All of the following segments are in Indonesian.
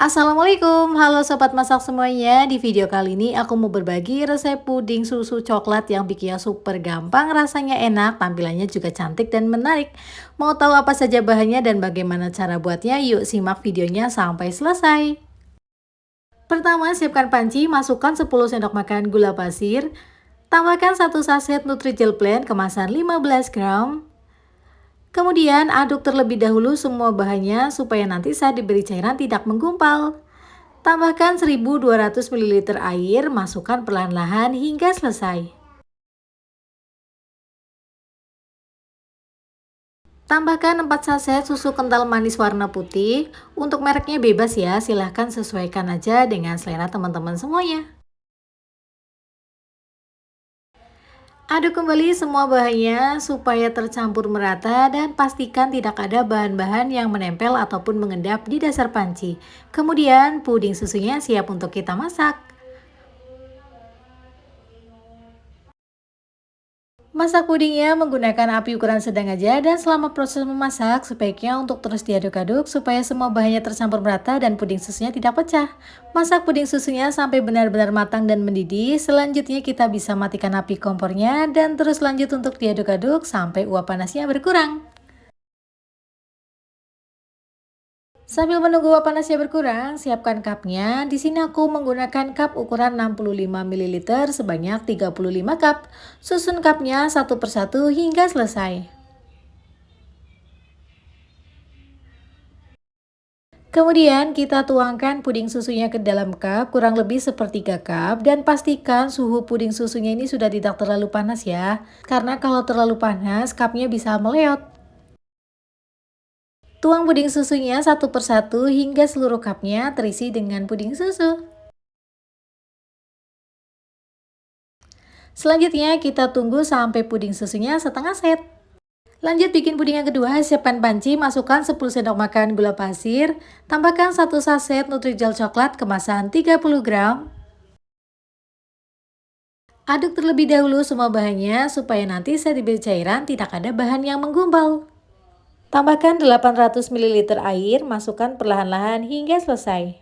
Assalamualaikum, halo sobat masak semuanya. Di video kali ini aku mau berbagi resep puding susu coklat yang bikinnya super gampang, rasanya enak, tampilannya juga cantik dan menarik. Mau tahu apa saja bahannya dan bagaimana cara buatnya? Yuk simak videonya sampai selesai. Pertama, siapkan panci, masukkan 10 sendok makan gula pasir, tambahkan 1 saset Nutrijel Blend kemasan 15 gram. Kemudian aduk terlebih dahulu semua bahannya supaya nanti saat diberi cairan tidak menggumpal. Tambahkan 1200 ml air, masukkan perlahan-lahan hingga selesai. Tambahkan 4 saset susu kental manis warna putih. Untuk mereknya bebas ya, silahkan sesuaikan aja dengan selera teman-teman semuanya. Aduk kembali semua bahannya supaya tercampur merata dan pastikan tidak ada bahan-bahan yang menempel ataupun mengendap di dasar panci. Kemudian puding susunya siap untuk kita masak. Masak pudingnya menggunakan api ukuran sedang aja dan selama proses memasak sebaiknya untuk terus diaduk-aduk supaya semua bahannya tercampur merata dan puding susunya tidak pecah. Masak puding susunya sampai benar-benar matang dan mendidih. Selanjutnya kita bisa matikan api kompornya dan terus lanjut untuk diaduk-aduk sampai uap panasnya berkurang. Sambil menunggu uap panasnya berkurang, siapkan cupnya. Di sini aku menggunakan cup ukuran 65 ml sebanyak 35 cup. Susun cupnya satu persatu hingga selesai. Kemudian kita tuangkan puding susunya ke dalam cup kurang lebih sepertiga cup dan pastikan suhu puding susunya ini sudah tidak terlalu panas ya. Karena kalau terlalu panas, cupnya bisa meleot. Tuang puding susunya satu persatu hingga seluruh cupnya terisi dengan puding susu. Selanjutnya kita tunggu sampai puding susunya setengah set. Lanjut bikin puding yang kedua, siapkan panci, masukkan 10 sendok makan gula pasir, tambahkan 1 saset Nutrijel coklat kemasan 30 gram. Aduk terlebih dahulu semua bahannya supaya nanti saat diberi cairan tidak ada bahan yang menggumpal. Tambahkan 800 ml air, masukkan perlahan-lahan hingga selesai.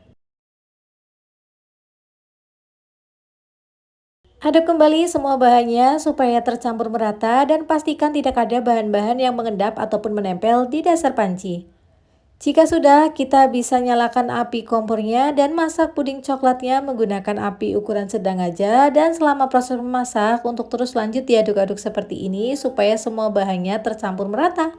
Aduk kembali semua bahannya supaya tercampur merata dan pastikan tidak ada bahan-bahan yang mengendap ataupun menempel di dasar panci. Jika sudah, kita bisa nyalakan api kompornya dan masak puding coklatnya menggunakan api ukuran sedang aja dan selama proses memasak untuk terus lanjut diaduk-aduk seperti ini supaya semua bahannya tercampur merata.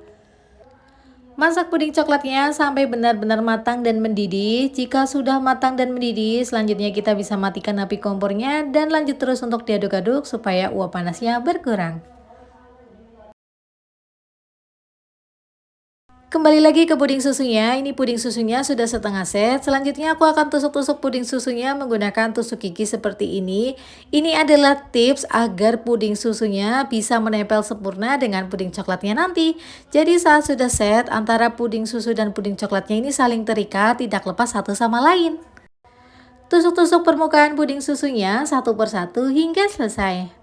Masak puding coklatnya sampai benar-benar matang dan mendidih. Jika sudah matang dan mendidih, selanjutnya kita bisa matikan api kompornya dan lanjut terus untuk diaduk-aduk supaya uap panasnya berkurang. Kembali lagi ke puding susunya, ini puding susunya sudah setengah set. Selanjutnya aku akan tusuk-tusuk puding susunya menggunakan tusuk gigi seperti ini. Ini adalah tips agar puding susunya bisa menempel sempurna dengan puding coklatnya nanti. Jadi saat sudah set, antara puding susu dan puding coklatnya ini saling terikat, tidak lepas satu sama lain. Tusuk-tusuk permukaan puding susunya satu persatu hingga selesai.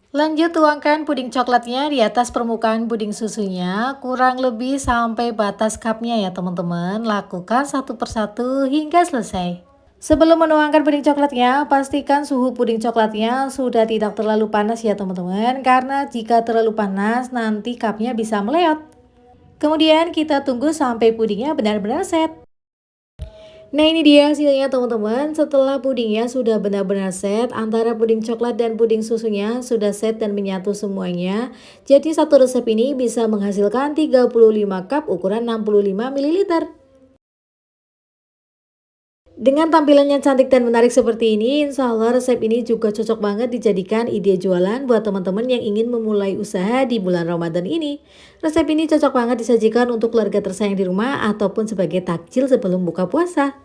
Lanjut tuangkan puding coklatnya di atas permukaan puding susunya, kurang lebih sampai batas cupnya ya teman-teman. Lakukan satu persatu hingga selesai. Sebelum menuangkan puding coklatnya, pastikan suhu puding coklatnya sudah tidak terlalu panas ya teman-teman. Karena jika terlalu panas, nanti cupnya bisa meleot. Kemudian kita tunggu sampai pudingnya benar-benar set. Nah ini dia hasilnya teman-teman, setelah pudingnya sudah benar-benar set, antara puding coklat dan puding susunya sudah set dan menyatu semuanya. Jadi satu resep ini bisa menghasilkan 35 cup ukuran 65 ml. Dengan tampilannya cantik dan menarik seperti ini, insya Allah resep ini juga cocok banget dijadikan ide jualan buat teman-teman yang ingin memulai usaha di bulan Ramadan ini. Resep ini cocok banget disajikan untuk keluarga tersayang di rumah ataupun sebagai takjil sebelum buka puasa.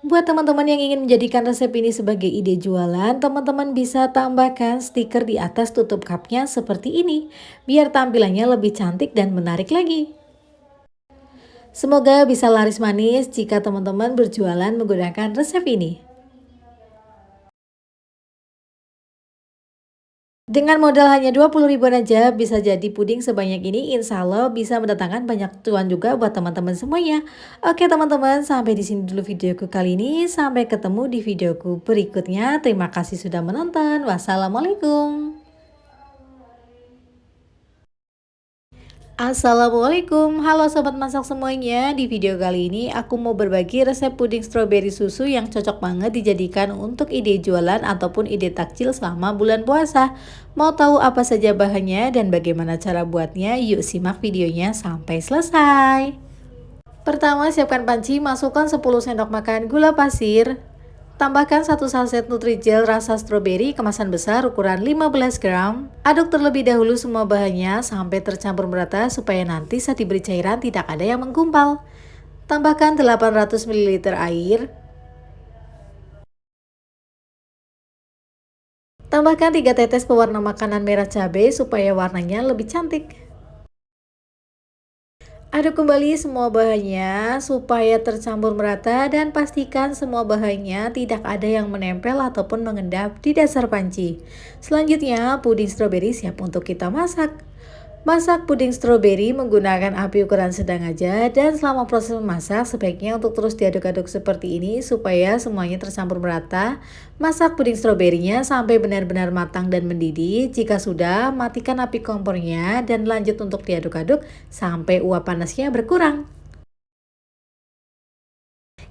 Buat teman-teman yang ingin menjadikan resep ini sebagai ide jualan, teman-teman bisa tambahkan stiker di atas tutup cupnya seperti ini, biar tampilannya lebih cantik dan menarik lagi. Semoga bisa laris manis jika teman-teman berjualan menggunakan resep ini. Dengan modal hanya 20 ribuan aja bisa jadi puding sebanyak ini, insya Allah bisa mendatangkan banyak cuan juga buat teman-teman semuanya. Oke teman-teman, sampai di sini dulu videoku kali ini. Sampai ketemu di videoku berikutnya. Terima kasih sudah menonton. Wassalamualaikum. Assalamualaikum, halo sobat masak semuanya. Di video kali ini aku mau berbagi resep puding stroberi susu yang cocok banget dijadikan untuk ide jualan ataupun ide takjil selama bulan puasa. Mau tahu apa saja bahannya dan bagaimana cara buatnya? Yuk simak videonya sampai selesai. Pertama, siapkan panci, masukkan 10 sendok makan gula pasir. Tambahkan 1 saset Nutrijel rasa stroberi kemasan besar ukuran 15 gram. Aduk terlebih dahulu semua bahannya sampai tercampur merata supaya nanti saat diberi cairan tidak ada yang menggumpal. Tambahkan 800 ml air. Tambahkan 3 tetes pewarna makanan merah cabai supaya warnanya lebih cantik. Aduk kembali semua bahannya supaya tercampur merata dan pastikan semua bahannya tidak ada yang menempel ataupun mengendap di dasar panci. Selanjutnya, puding stroberi siap untuk kita masak. Masak puding stroberi menggunakan api ukuran sedang aja dan selama proses memasak sebaiknya untuk terus diaduk-aduk seperti ini supaya semuanya tercampur merata. Masak puding stroberinya sampai benar-benar matang dan mendidih. Jika sudah, matikan api kompornya dan lanjut untuk diaduk-aduk sampai uap panasnya berkurang.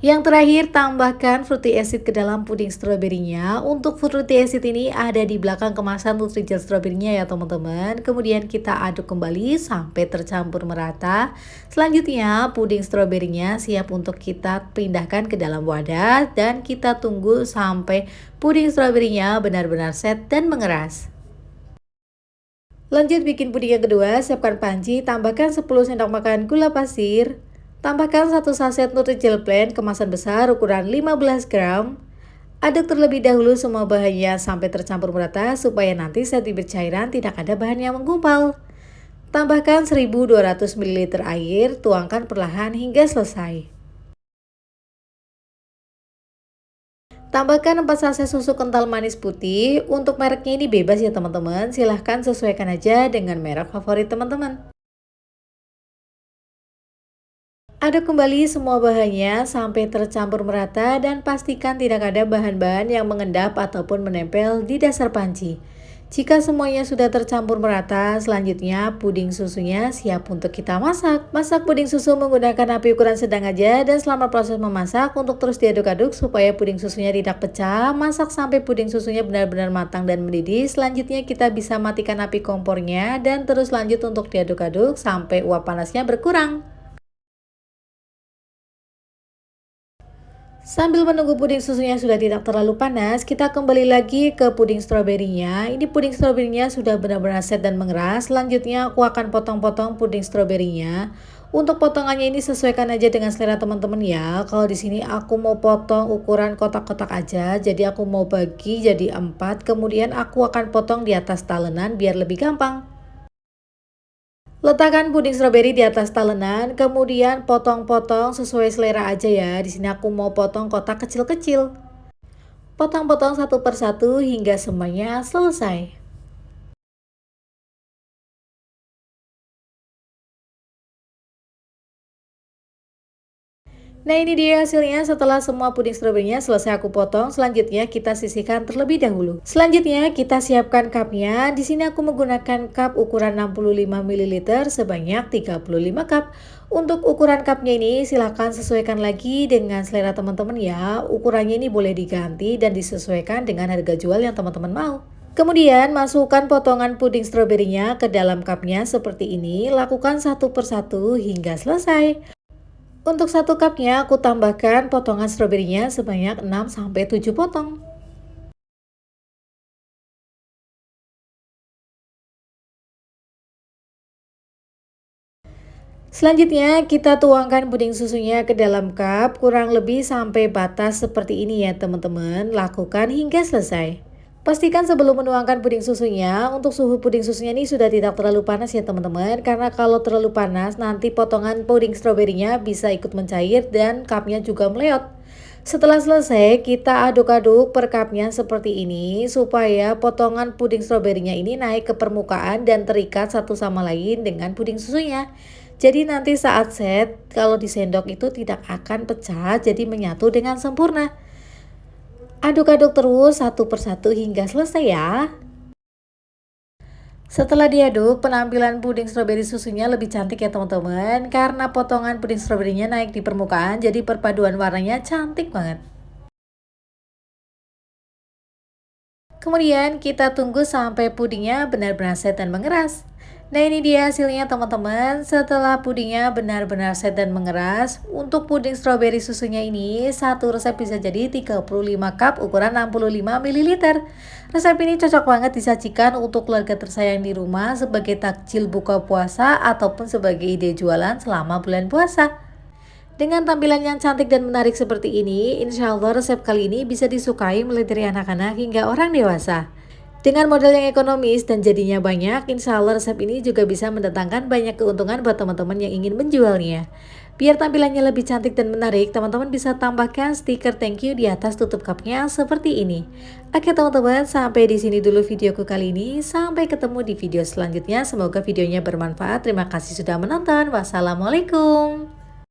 Yang terakhir, tambahkan fruity acid ke dalam puding stroberinya. Untuk fruity acid ini ada di belakang kemasan Nutrijel stroberinya ya teman-teman. Kemudian kita aduk kembali sampai tercampur merata. Selanjutnya, puding stroberinya siap untuk kita pindahkan ke dalam wadah dan kita tunggu sampai puding stroberinya benar-benar set dan mengeras. Lanjut bikin puding yang kedua, siapkan panci, tambahkan 10 sendok makan gula pasir. Tambahkan 1 saset Nutrijel blend kemasan besar ukuran 15 gram. Aduk terlebih dahulu semua bahannya sampai tercampur merata supaya nanti saat diberi cairan tidak ada bahan yang menggumpal. Tambahkan 1200 ml air, tuangkan perlahan hingga selesai. Tambahkan 4 saset susu kental manis putih. Untuk mereknya ini bebas ya teman-teman, silahkan sesuaikan aja dengan merek favorit teman-teman. Aduk kembali semua bahannya sampai tercampur merata dan pastikan tidak ada bahan-bahan yang mengendap ataupun menempel di dasar panci. Jika semuanya sudah tercampur merata, selanjutnya puding susunya siap untuk kita masak. Masak puding susu menggunakan api ukuran sedang aja dan selama proses memasak untuk terus diaduk-aduk supaya puding susunya tidak pecah. Masak sampai puding susunya benar-benar matang dan mendidih. Selanjutnya kita bisa matikan api kompornya dan terus lanjut untuk diaduk-aduk sampai uap panasnya berkurang. Sambil menunggu puding susunya sudah tidak terlalu panas, kita kembali lagi ke puding stroberinya. Ini puding stroberinya sudah benar-benar set dan mengeras. Selanjutnya aku akan potong-potong puding stroberinya. Untuk potongannya ini sesuaikan aja dengan selera teman-teman ya. Kalau di sini aku mau potong ukuran kotak-kotak aja. Jadi aku mau bagi jadi 4, kemudian aku akan potong di atas talenan biar lebih gampang. Letakkan puding stroberi di atas talenan, kemudian potong-potong sesuai selera aja ya. Di sini aku mau potong kotak kecil-kecil. Potong-potong satu persatu hingga semuanya selesai. Nah ini dia hasilnya setelah semua puding stroberinya selesai aku potong. Selanjutnya kita sisihkan terlebih dahulu. Selanjutnya kita siapkan cupnya. Di sini aku menggunakan cup ukuran 65 ml sebanyak 35 cup. Untuk ukuran cupnya ini silahkan sesuaikan lagi dengan selera teman-teman ya. Ukurannya ini boleh diganti dan disesuaikan dengan harga jual yang teman-teman mau. Kemudian masukkan potongan puding stroberinya ke dalam cupnya seperti ini. Lakukan satu persatu hingga selesai. Untuk satu cupnya aku tambahkan potongan stroberinya sebanyak 6-7 potong. Selanjutnya kita tuangkan puding susunya ke dalam cup kurang lebih sampai batas seperti ini ya teman-teman. Lakukan hingga selesai. Pastikan sebelum menuangkan puding susunya, untuk suhu puding susunya ini sudah tidak terlalu panas ya teman-teman. Karena kalau terlalu panas nanti potongan puding stroberinya bisa ikut mencair dan cupnya juga meleot. Setelah selesai, kita aduk-aduk per cupnya seperti ini supaya potongan puding stroberinya ini naik ke permukaan dan terikat satu sama lain dengan puding susunya. Jadi nanti saat set, kalau disendok itu tidak akan pecah, jadi menyatu dengan sempurna. Aduk-aduk terus satu persatu hingga selesai ya. Setelah diaduk, penampilan puding stroberi susunya lebih cantik ya teman-teman, karena potongan puding stroberinya naik di permukaan, jadi perpaduan warnanya cantik banget. Kemudian kita tunggu sampai pudingnya benar-benar set dan mengeras. Nah ini dia hasilnya teman-teman, setelah pudingnya benar-benar set dan mengeras. Untuk puding stroberi susunya ini, satu resep bisa jadi 35 cup ukuran 65 ml. Resep ini cocok banget disajikan untuk keluarga tersayang di rumah sebagai takjil buka puasa ataupun sebagai ide jualan selama bulan puasa. Dengan tampilan yang cantik dan menarik seperti ini, insya Allah resep kali ini bisa disukai mulai dari anak-anak hingga orang dewasa. Dengan modal yang ekonomis dan jadinya banyak, insya Allah resep ini juga bisa mendatangkan banyak keuntungan buat teman-teman yang ingin menjualnya. Biar tampilannya lebih cantik dan menarik, teman-teman bisa tambahkan stiker thank you di atas tutup cupnya seperti ini. Oke teman-teman, sampai di sini dulu videoku kali ini. Sampai ketemu di video selanjutnya. Semoga videonya bermanfaat. Terima kasih sudah menonton. Wassalamualaikum.